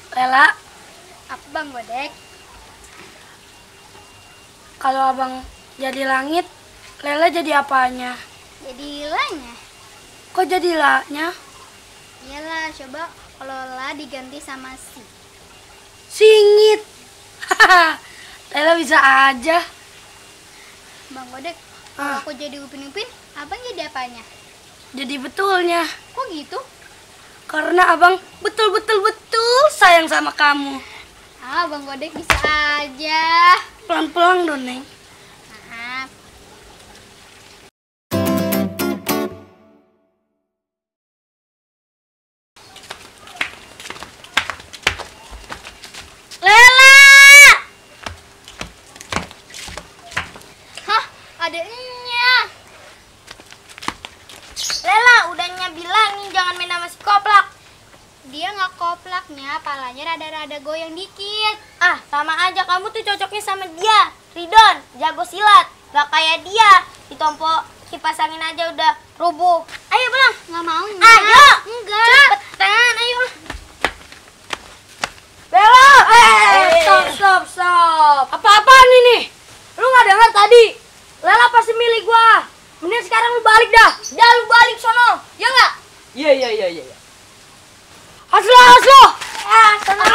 Lela, Apa Bang Godek? kalau abang jadi langit, Lela jadi apanya? Jadi lanya. Kok jadi lanya? Iyalah, coba kalau la diganti sama si. Singit. Lela bisa aja. Bang Godek, kalau aku jadi Upin-Upin, abang jadi apanya? Jadi betulnya. Kok gitu? Karena abang betul-betul sayang sama kamu. Ah, Bang Godek bisa aja. Pelan-pelan dong, Neng. Maaf. Lela! Hah, ada enya. Lela, udahnya bilangin jangan main sama si koplak. Dia nggak koplaknya, palanya rada-rada goyang dikit. Ah, sama aja kamu tuh cocoknya sama dia. Ridon, jago silat. Gak kayak dia, ditompo kipas angin aja udah rubuh. Ayo pulang. Nggak mau. Ayo. Enggak. Cepetan, ayo. Lela! Stop. Apa-apaan ini? Lu nggak dengar tadi? Lela pasti milik gua. Mending sekarang lu balik dah. Dah lu balik sono. Ya nggak? Iya. Aslo! Sono.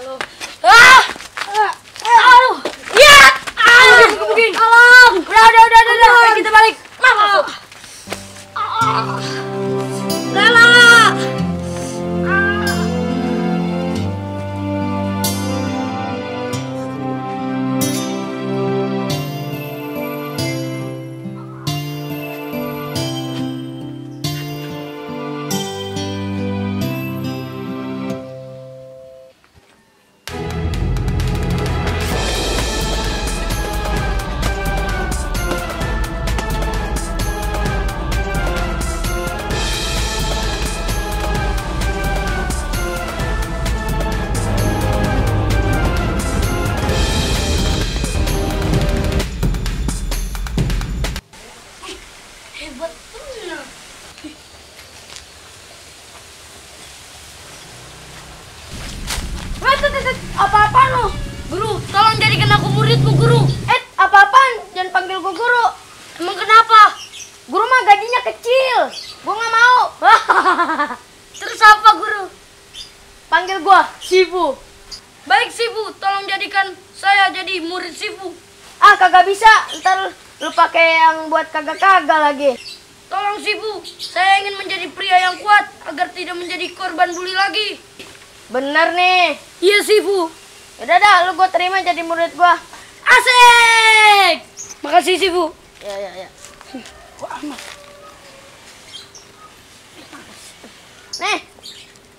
Lu. Aduh! Ya! Begini. Tolong! Udah. Kita balik. Masuk. Lela! Hebat bener. Apa-apaan lu? Guru, tolong jadikan aku muridmu, Guru. Apa-apaan? Jangan panggil gua guru. Emang kenapa? Guru mah gajinya kecil. Gua nggak mau. Terus apa, Guru? Panggil gua Sifu. Baik, Sifu, tolong jadikan saya jadi murid Sifu. Ah, kagak bisa. Ntar lu pakai yang buat kagak-kagak lagi. Tolong, Sifu, saya ingin menjadi pria yang kuat agar tidak menjadi korban bully lagi. Bener nih. Iya, Sifu. Yaudah dah, lu gua terima jadi murid gua. Asik! Makasih, Sifu. Ya. Wah, amat. Nih,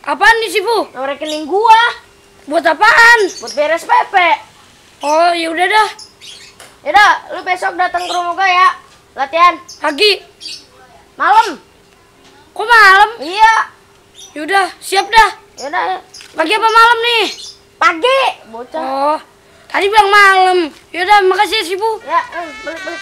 Apaan nih, Sifu? nomor rekening gua Buat apaan? buat beres PP. Oh, ya udah dah. Yaudah, lu besok datang ke rumah gua ya. Latihan Pagi. malam. Kok malam? Iya. Yaudah, siap dah. Yaudah, ya. Pagi apa malam nih? Pagi. Bocah. Oh, tadi bilang malam. Yaudah, makasih ya, Sifu. Ya, balik.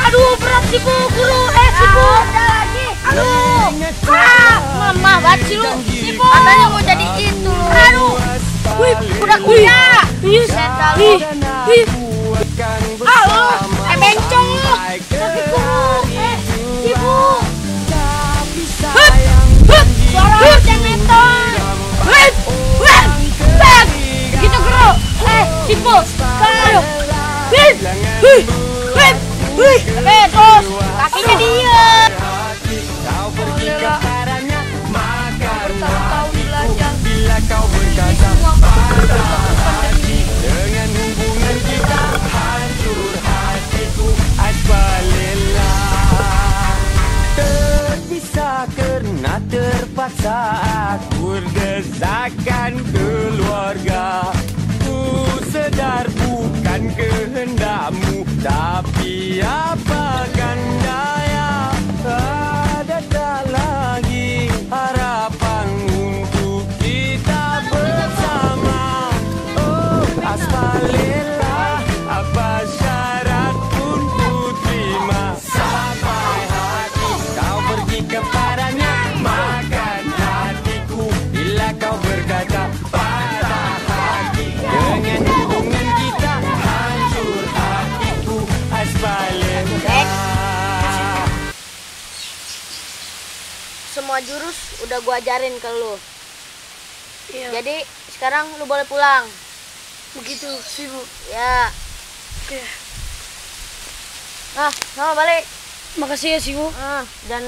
Aduh, berat, Sifu. Guru, Sifu. Ada lagi. Aduh. Mama banget sih lu. Sifu. Katanya mau jadi itu. Aduh. Wih, kuda-kuda. Ih, ih. Halo, bencong lu. Sakit guru. Sifu. Suara janitor. Gitu, Guru. Sifu. Aduh. Terus, kakinya dia. Kau pergi kepadanya, maka Bertahun-tahun belajar. bila kau berkata patah hati dengan hubungan kita, hancur hatiku asbalillah. Terpisah karena terpaksa akur desakan keluarga. Ku sedar bukan kehendakmu, tapi apakan daya. semua jurus udah gua ajarin ke lu. Iya. Jadi sekarang lu boleh pulang. Begitu sih, Bu. Ya. Oke. Nah, sama balik. Makasih ya sih, Bu. Dan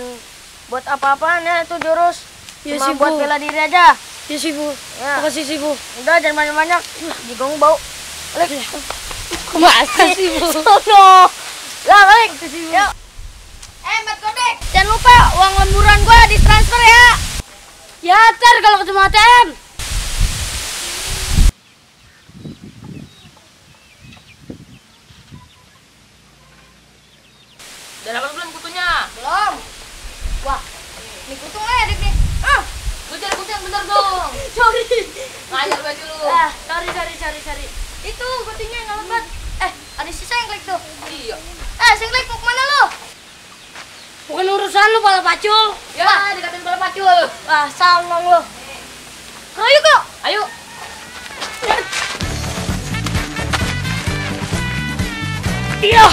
buat apa-apaan ya itu jurus. Ya Cuma sih, buat Bu. bela diri aja. Ya sih, Bu. Ya. Makasih sih, Bu. Udah jangan banyak-banyak. Jigong bau. Balik. Makasih, Bu. Sono. Lah, balik. Makasih, Bu. Yuk. Mbak Kodek, jangan lupa uang lemburan gua ditransfer ya. Ya, ntar kalau ketemu ATM. Udah dapat belum kutunya? Belum. Wah, ini kutung edik nih. Gue cari kutu yang bener dong. Sorry. Ngajar baju lu. Sorry. Itu kutunya nggak lebat. Ada si Sengklek tuh. Iya. Sengklek mau kemana lu? Bukan urusan lu, pala pacul. Ya, dikatain bola pacul. Wah, salong lu. Ayo kok. Ayo. Iya.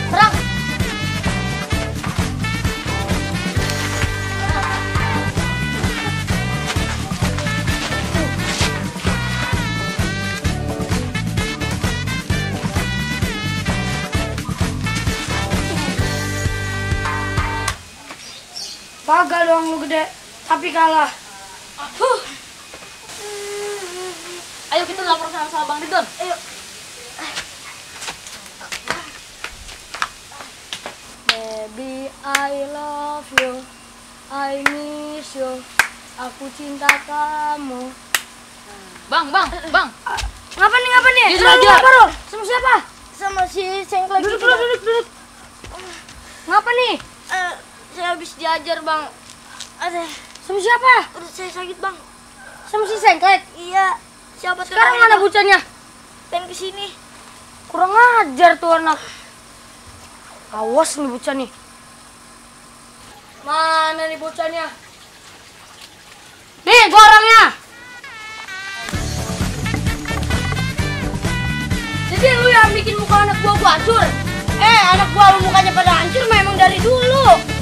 Perang. Kagak doang lu gede, tapi kalah. Ayo kita lapor sama Bang Ridon. Ayo. Baby, I love you, I miss you, aku cinta kamu. Bang. Ngapa nih? Dia Lu belajar. ngapa, Ro? Sama siapa? Sama si Sengklek. Duduk. Ngapa nih? Saya habis diajar, Bang. Aduh, Sama siapa? udah saya sakit, Bang. Sama si Sengklek. Iya. Siapa tuh Sekarang namanya, mana Bang? bocahnya? Pengen kesini. Kurang ajar tuh anak. Awas nih bocah nih. Mana nih bocahnya? Nih, gua orangnya. Jadi lu yang bikin muka anak gua hancur? Anak gua lu mukanya pada hancur memang dari dulu.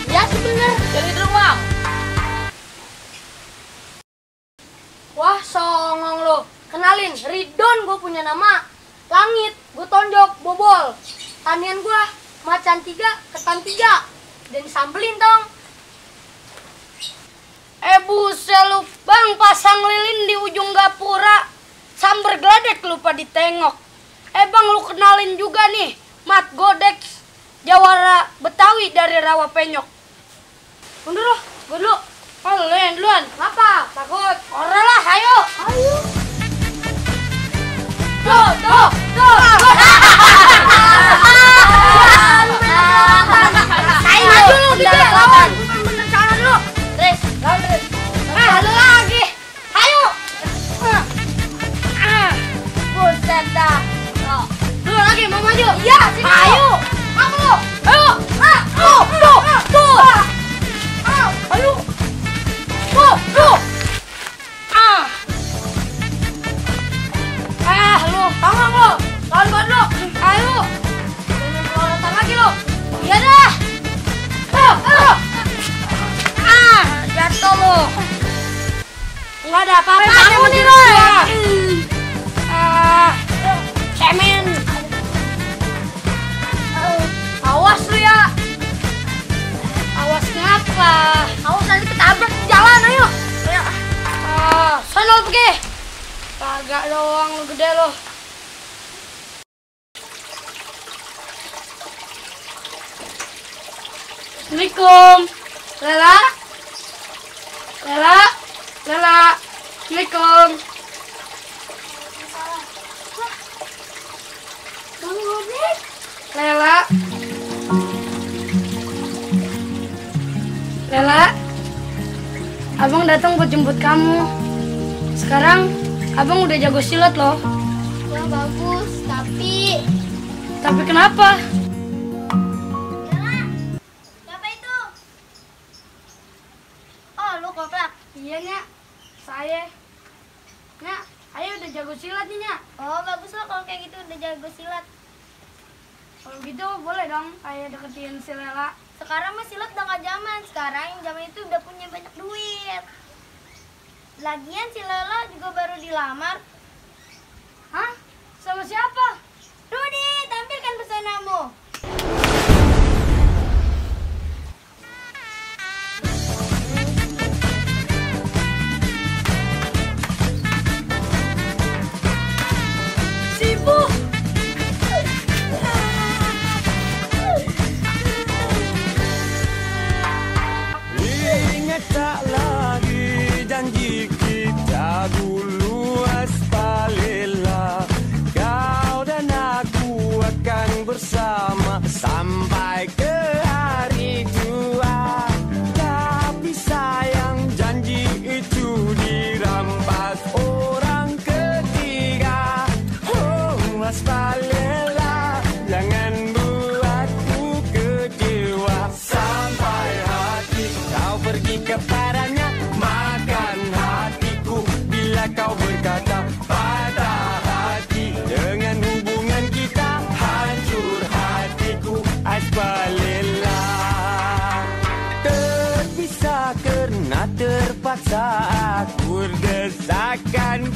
Ya sih bener. Jadi dulu, Bang. Wah, songong lo. Kenalin, Ridon gue punya nama. Langit, gue tonjok, bobol. Tanian gue, macan 3, ketan 3. Dan disambelin dong. Buset lu, Bang, pasang lilin di ujung gapura. Sambar geledek lupa ditengok. Bang, lu kenalin juga nih, Mat Godek, Jawara Betawi dari Rawa Penyok. Mundur loh, gue dulu. Oh, lu yang duluan. Ngapa? Takut. Ora lah, ayo. Tuh. Ayo lu, bisa lawan. Bener jalan lu. Tres, lawan Tres. Lu lagi. Ayo. Buset dah. Lu lagi mau maju? Iya, sini. Ayo. Apa lu? Ayo. Tuh. Ayo. Lu, tangan lu. Lawan lu. Ayo. Jangan keluar datang lagi lu. Iya dah. Jatuh lu. Enggak ada apa-apa. Kamu nih, Roy. Cemen. Awas lu ya. Awas ngapa? Awas nanti ketabrak di jalan, ayo. Sana lu pergi. Kagak doang lu gede lo. Assalamualaikum. Lela. Assalamualaikum. Bang Godek. Lela, abang datang buat jemput kamu. Sekarang abang udah jago silat loh. Wah, bagus, tapi kenapa? siapa itu? Oh, lu koplak. Iya, Nya. Saya. Nya, ayo udah udah jago silat nih, Nya. Oh, bagus lah kalau kayak gitu udah jago silat. Kalau gitu boleh dong kayak deketin si Lela. Sekarang mah silat udah gak zaman. Sekarang yang zaman itu udah punya banyak duit. Lagian si Lela juga baru dilamar. Hah? Sama siapa? Rudi, tampilkan pesonamu. Sibuk. Ingat tak lagi janji kita dulu aspalela. Kau dan aku akan bersama sampai ke hari tua. Tapi sayang janji itu dirampas orang ketiga. Oh aspalela, jangan buatku kecewa. Sampai hati kau pergi kepadanya, makan hatiku bila kau berkata patah hati. Dengan hubungan kita hancur hatiku, aspalela. Terpisah karena terpaksa, aku desakan